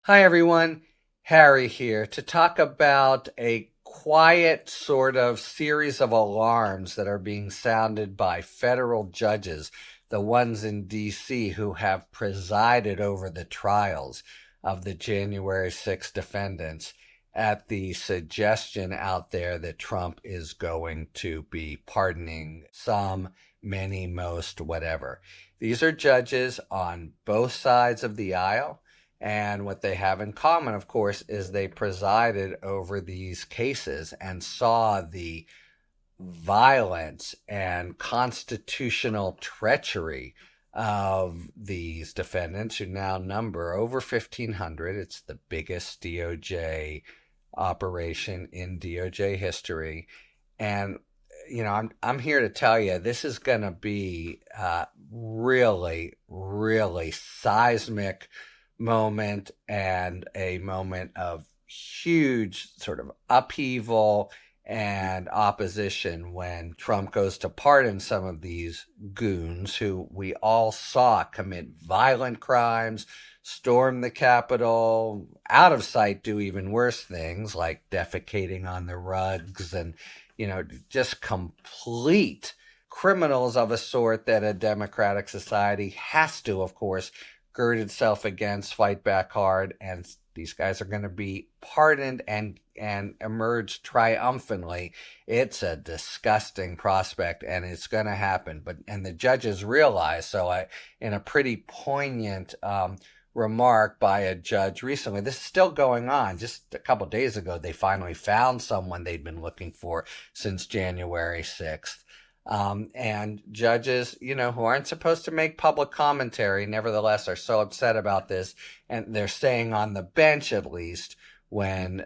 Hi, everyone. Harry here to talk about a quiet sort of series of alarms that are being sounded by federal judges, the ones in D.C. who have presided over the trials of the January 6th defendants at the suggestion out there that Trump is going to be pardoning some, many, most, whatever. These are judges on both sides of the aisle. And what they have in common, of course, is they presided over these cases and saw the violence and constitutional treachery of these defendants, who now number over 1,500. It's the biggest DOJ operation in DOJ history. And I'm here to tell you this is going to be really, really seismic moment and a moment of huge sort of upheaval and opposition when Trump goes to pardon some of these goons who we all saw commit violent crimes, storm the Capitol, out of sight do even worse things like defecating on the rugs and, just complete criminals of a sort that a democratic society has to, of course, gird itself against, fight back hard, and these guys are going to be pardoned and emerge triumphantly. It's a disgusting prospect, and it's going to happen. And the judges realize so. In a pretty poignant remark by a judge recently, this is still going on. Just a couple of days ago, they finally found someone they'd been looking for since January 6th. And judges, who aren't supposed to make public commentary, nevertheless are so upset about this, and they're staying on the bench at least when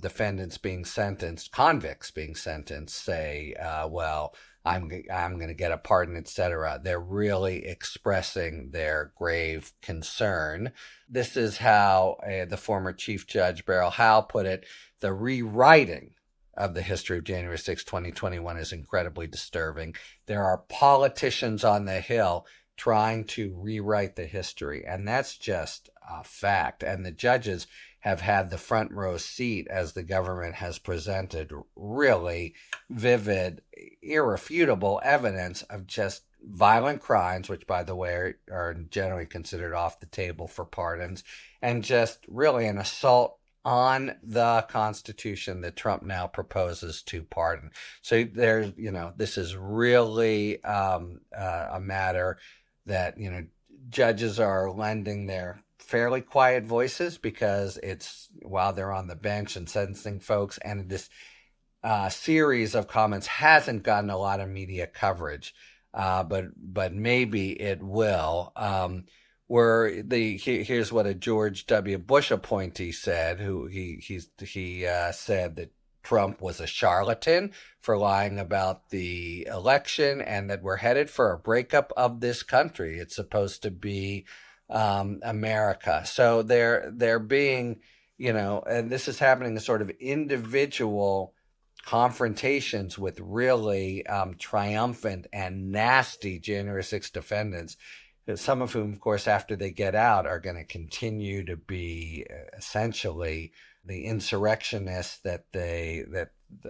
defendants being sentenced, convicts being sentenced, say, "Well, I'm going to get a pardon," etc. They're really expressing their grave concern. This is how the former Chief Judge Beryl Howell put it: the rewriting of the history of January 6, 2021 is incredibly disturbing. There are politicians on the Hill trying to rewrite the history, and that's just a fact. And the judges have had the front row seat as the government has presented really vivid, irrefutable evidence of just violent crimes, which, by the way, are generally considered off the table for pardons, and just really an assault on the Constitution that Trump now proposes to pardon. So this is really a matter that, judges are lending their fairly quiet voices because it's while they're on the bench and sentencing folks, and this series of comments hasn't gotten a lot of media coverage, but maybe it will. Here's what a George W. Bush appointee said, who he said that Trump was a charlatan for lying about the election, and that we're headed for a breakup of this country. It's supposed to be America. So they're being, and this is happening in sort of individual confrontations with really triumphant and nasty January 6th defendants, some of whom, of course, after they get out, are going to continue to be essentially the insurrectionists that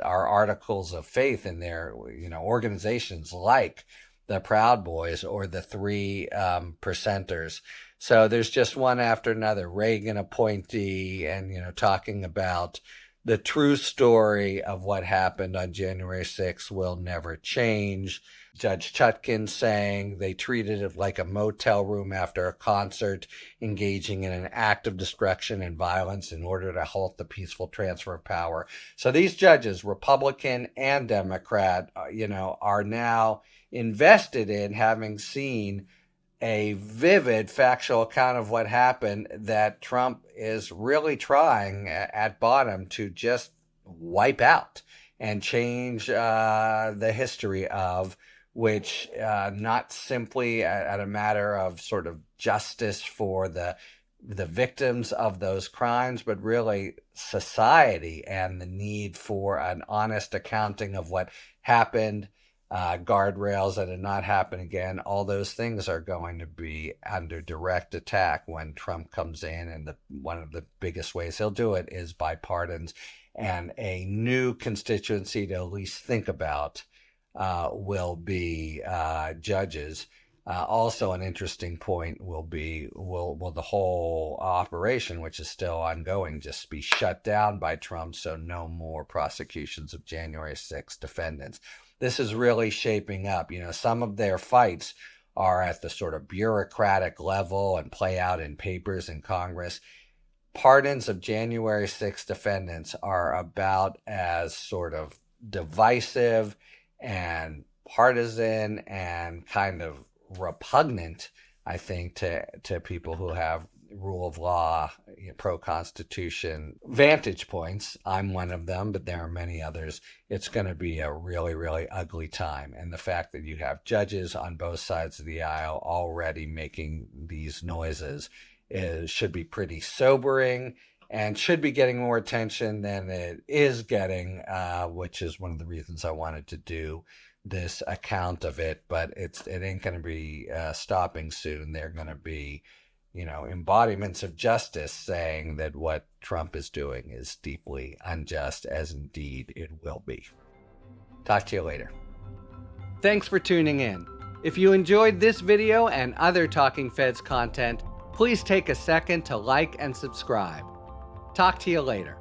are articles of faith in their organizations like the Proud Boys or the Three Percenters. So there's just one after another. Reagan appointee, and talking about the true story of what happened on January 6th will never change. Judge Chutkan saying they treated it like a motel room after a concert, engaging in an act of destruction and violence in order to halt the peaceful transfer of power. So these judges, Republican and Democrat, are now invested in having seen a vivid factual account of what happened that Trump is really trying at bottom to just wipe out and change the history of, which not simply at a matter of sort of justice for the victims of those crimes, but really society and the need for an honest accounting of what happened guardrails that it not happen again. All those things are going to be under direct attack when Trump comes in, and one of the biggest ways he'll do it is by pardons, and a new constituency to at least think about will be judges. Also, an interesting point will be, will the whole operation, which is still ongoing, just be shut down by Trump, so no more prosecutions of January 6th defendants? This is really shaping up. Some of their fights are at the sort of bureaucratic level and play out in papers in Congress. Pardons of January 6th defendants are about as sort of divisive and partisan and kind of repugnant, I think, to people who have rule of law, pro-Constitution vantage points. I'm one of them, but there are many others. It's going to be a really, really ugly time. And the fact that you have judges on both sides of the aisle already making these noises should be pretty sobering and should be getting more attention than it is getting, which is one of the reasons I wanted to do this account of it. But it ain't going to be stopping soon. They're going to be, embodiments of justice saying that what Trump is doing is deeply unjust, as indeed it will be. Talk to you later. Thanks for tuning in. If you enjoyed this video and other Talking Feds content, please take a second to like and subscribe. Talk to you later.